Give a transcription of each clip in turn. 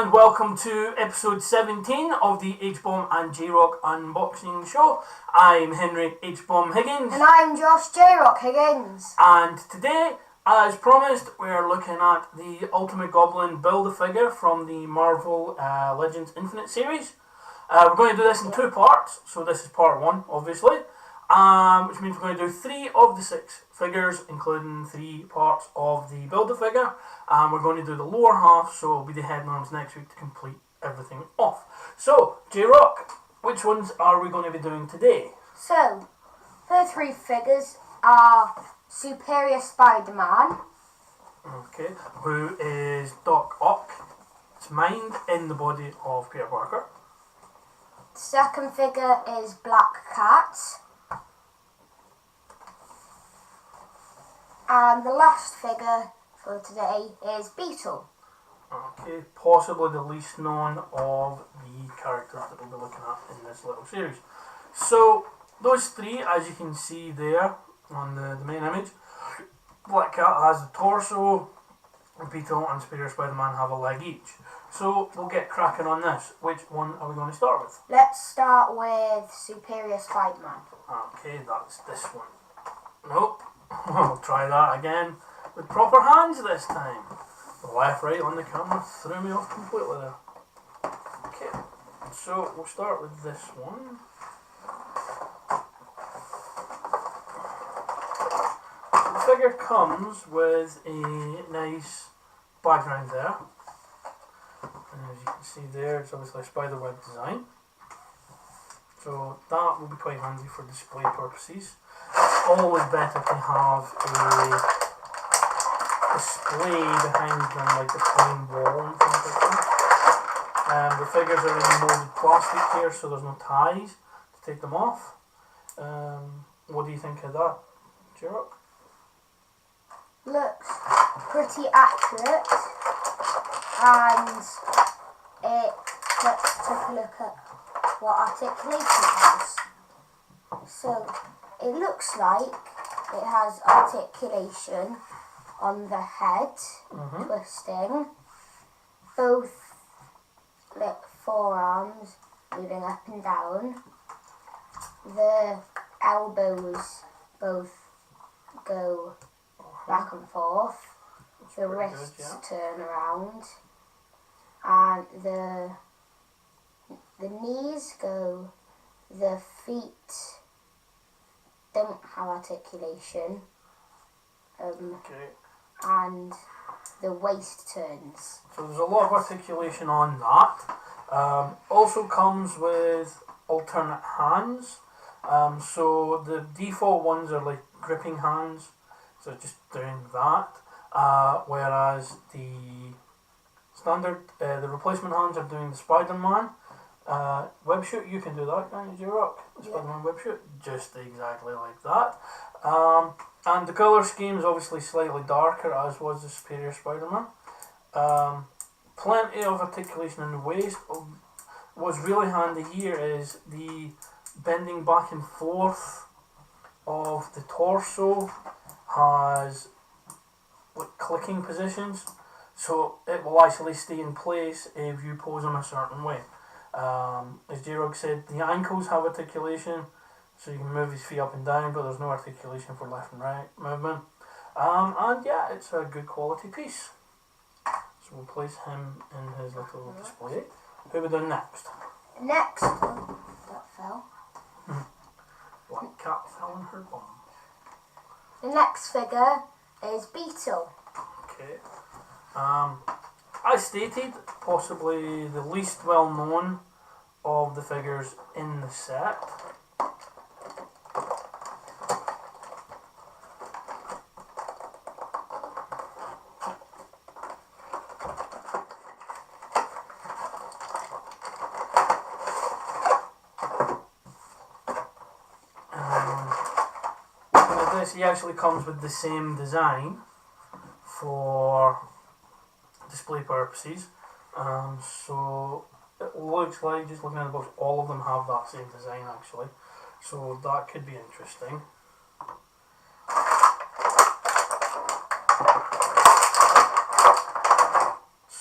and welcome to episode 17 of the H-Bomb and J-Rock unboxing show. I'm Henry H-Bomb Higgins. And I'm Josh J-Rock Higgins. And today, as promised, we're looking at the Ultimate Goblin Build-a Figure from the Marvel Legends Infinite series. We're going to do this in two parts, so this is part one, obviously. Which means we're going to do 3 of the 6 figures, including 3 parts of the Build-A-Figure. And we're going to do the lower half, so it'll be the head and arms next week to complete everything off. So, J-Rock, which ones are we going to be doing today? So, the 3 figures are Superior SpiderMan. Okay, who is Doc Ock's mind in the body of Peter Parker. The second figure is Black Cat. And the last figure for today is Beetle. Okay, possibly the least known of the characters that we'll be looking at in this little series. So, those 3, as you can see there on the main image, Black Cat has the torso, Beetle and Superior Spider-Man have a leg each. So, we'll get cracking on this. Which one are we going to start with? Let's start with Superior Spider-Man. Okay, that's this one. Nope. We'll try that again with proper hands this time. The left, right on the camera threw me off completely there. Okay, so we'll start with this one. The figure comes with a nice background there. And as you can see there, it's obviously a spiderweb design. So that will be quite handy for display purposes. It's always better to have a display behind them, like a plain wall and things like that. The figures are in molded plastic here, so there's no ties to take them off. What do you think of that, J-Rock? Looks pretty accurate, and let's take a look at what articulation it has. So, it looks like it has articulation on the head, twisting, both forearms moving up and down, the elbows both go back and forth, the wrists turn around, and the knees go, the feet don't have articulation, and the waist turns. So there's a lot of articulation on that. Also comes with alternate hands. So the default ones are like gripping hands, so just doing that. Whereas the standard, the replacement hands are doing the Spider-Man. Web shoot, you can do that, can't you, J-Rock? The Spider-Man web shoot, just exactly like that. And the colour scheme is obviously slightly darker, as was the Superior Spider-Man. Plenty of articulation in the waist. What's really handy here is the bending back and forth of the torso has like clicking positions, so it will actually stay in place if you pose in a certain way. As J-Rock said, the ankles have articulation, so you can move his feet up and down, but there's no articulation for left and right movement. And yeah, it's a good quality piece. So we'll place him in his little display. Who are we doing next? Next, that fell. Black Cat fell in her bum. The next figure is Beetle. Okay. As stated, possibly the least well known of the figures in the set. He actually comes with the same design for display purposes, so it looks like, just looking at the box, all of them have that same design actually, so that could be interesting.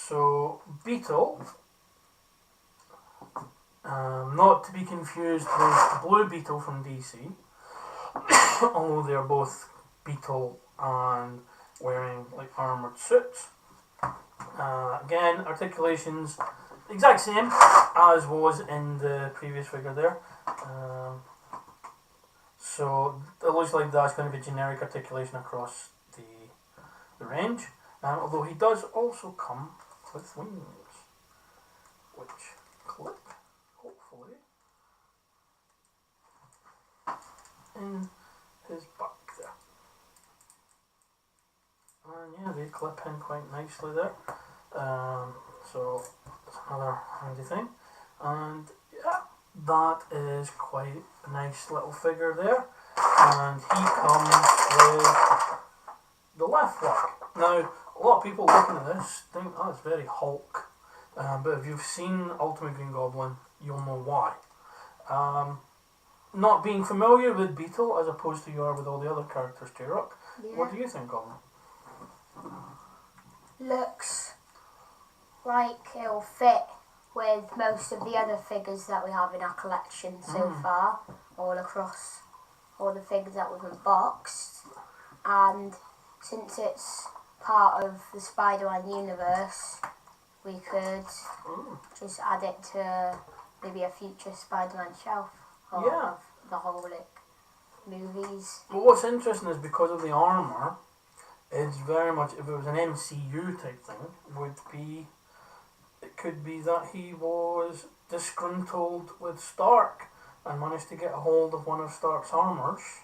So Beetle, not to be confused with Blue Beetle from DC, although they're both Beetle and wearing like armoured suits. Again, articulations exact same as was in the previous figure there. So it looks like that's going to be generic articulation across the range. Although he does also come with wings, which clip, hopefully, in his back there. And yeah, they clip in quite nicely there. So that's another handy thing. And yeah, that is quite a nice little figure there. And he comes with the left leg. Now, a lot of people looking at this think that's very Hulk. But if you've seen Ultimate Green Goblin, you'll know why. Not being familiar with Beetle as opposed to you are with all the other characters, J-Rock, what do you think of him? Looks like it'll fit with most of the other figures that we have in our collection so far, all across all the figures that we've unboxed. And since it's part of the SpiderMan universe, we could just add it to maybe a future SpiderMan shelf of the whole movies. But what's interesting is because of the armour, it's very much, if it was an MCU type thing, it could be that he was disgruntled with Stark and managed to get a hold of one of Stark's armours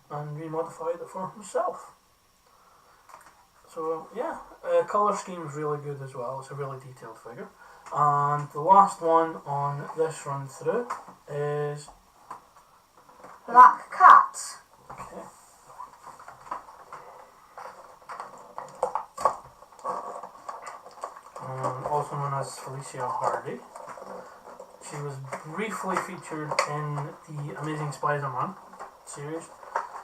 and remodified it for himself. So yeah, colour scheme is really good as well. It's a really detailed figure. And the last one on this run through is Black Cat. Okay. Also known as Felicia Hardy. She was briefly featured in the Amazing Spider-Man series,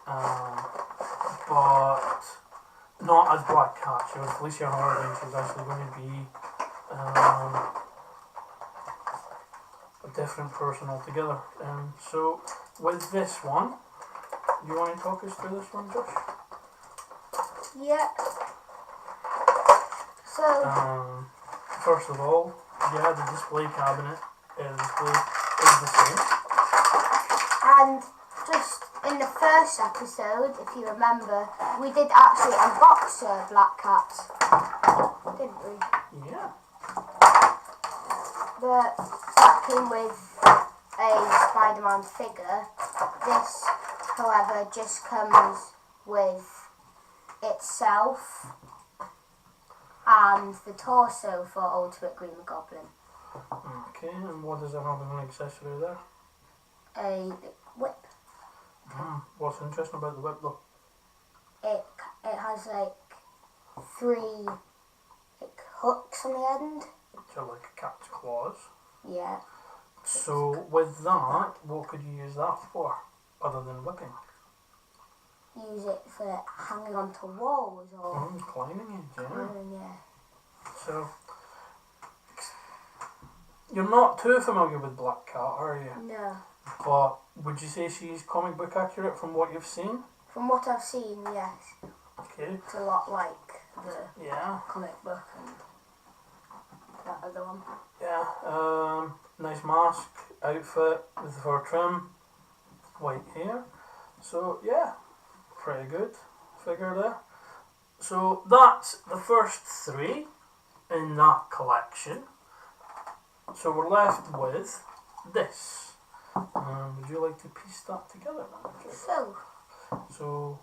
but not as Black Cat. She was Felicia Hardy, and she was actually going to be a different person altogether. So with this one, do you want to talk us through this one, Josh? Yeah. So first of all, yeah, the display cabinet is the same. And just in the first episode, if you remember, we did actually unbox Black Cat, didn't we? Yeah. But that came with a Spider-Man figure. This, however, just comes with itself and the torso for Ultimate Green Goblin. Okay, and what does it have as an accessory there? A whip. What's interesting about the whip though? It has like 3 hooks on the end. Which are like cat's claws. Yeah. So with that, what could you use that for, other than whipping? Use it for hanging onto walls or climbing it, yeah. So you're not too familiar with Black Cat, are you? No. But would you say she's comic book accurate from what you've seen? From what I've seen, yes. Okay. It's a lot like the comic book and that other one. Yeah. Nice mask, outfit with the fur trim, white hair. So yeah, pretty good figure there. So that's the first 3 in that collection. So we're left with this. Would you like to piece that together then? So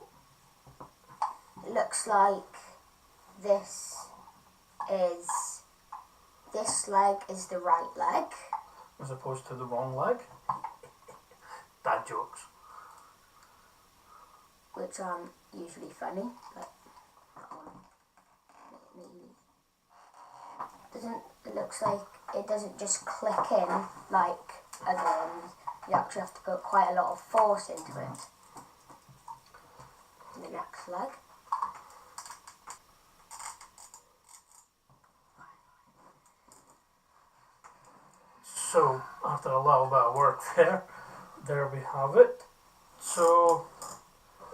it looks like this leg is the right leg. As opposed to the wrong leg. Dad jokes. Which aren't usually funny, but that one maybe. It looks like it doesn't just click in like other ones. You actually have to put quite a lot of force into it. The next leg. So, after a little bit of work there we have it. So,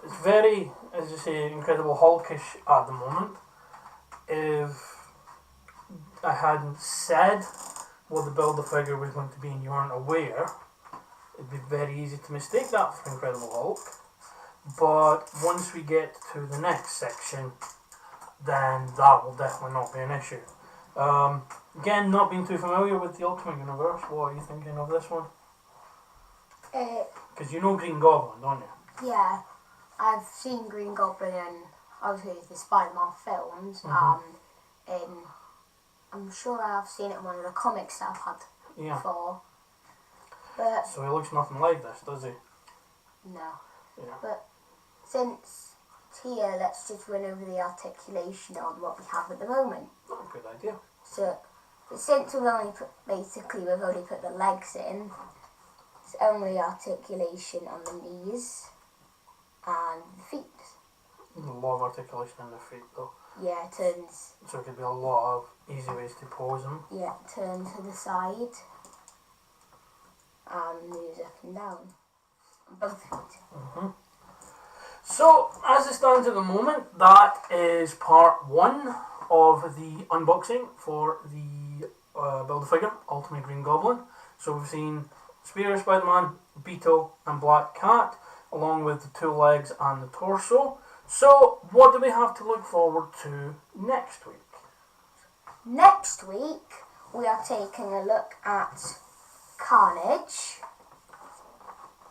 it's very, as you say, Incredible Hulkish at the moment. If I hadn't said what the Build-A-Figure was going to be and you weren't aware, it'd be very easy to mistake that for Incredible Hulk. But once we get to the next section, then that will definitely not be an issue. Again, not being too familiar with the Ultimate Universe, what are you thinking of this one? Because you know Green Goblin, don't you? Yeah, I've seen Green Goblin in obviously the SpiderMan films, and I'm sure I've seen it in one of the comics that I've had before. But so he looks nothing like this, does he? No. Yeah. But since it's here, let's just run over the articulation on what we have at the moment. Oh, good idea. So, since we've only put the legs in, it's only articulation on the knees and the feet. A lot of articulation in the feet though. Yeah, it turns. So it could be a lot of easy ways to pose them. Yeah, turn to the side and moves up and down on both feet. So, as it stands at the moment, that is part 1 of the unboxing for the Build-A-Figure Ultimate Green Goblin. So we've seen Spider-Man, Beetle and Black Cat, along with the 2 legs and the torso. So, what do we have to look forward to next week? Next week, we are taking a look at Carnage.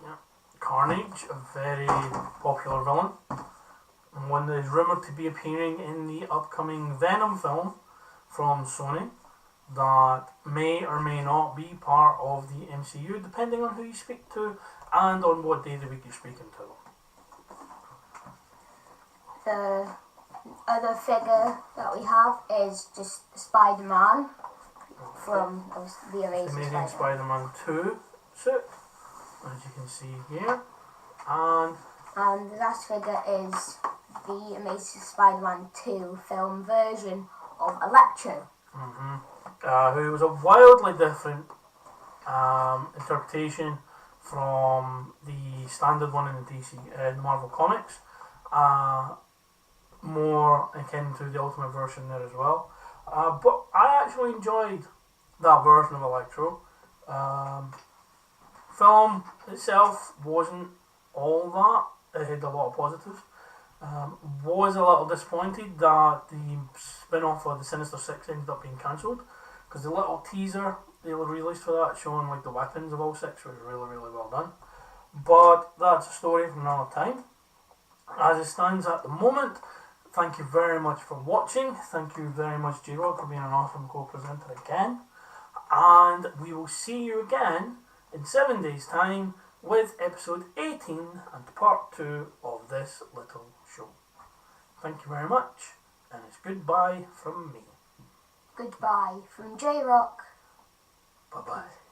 Yeah, Carnage, a very popular villain, and one that is rumoured to be appearing in the upcoming Venom film from Sony, that may or may not be part of the MCU, depending on who you speak to and on what day of the week you're speaking to them. The other figure that we have is just Spider-Man from the Amazing Spider-Man 2 suit, as you can see here. And the last figure is the Amazing Spider-Man 2 film version of Electro. Who was a wildly different interpretation from the standard one in the DC, the Marvel Comics. More akin to the Ultimate version there as well. But I actually enjoyed that version of Electro. Film itself wasn't all that. It had a lot of positives. Was a little disappointed that the spin-off of the Sinister Six ended up being cancelled, because the little teaser they were released for that, showing like the weapons of all six, was really, really well done. But that's a story for another time. As it stands at the moment, thank you very much for watching. Thank you very much, J-Rock, for being an awesome co-presenter again. And we will see you again in 7 days' time with episode 18 and part 2 of this little show. Thank you very much, and it's goodbye from me. Goodbye from J-Rock. Bye-bye.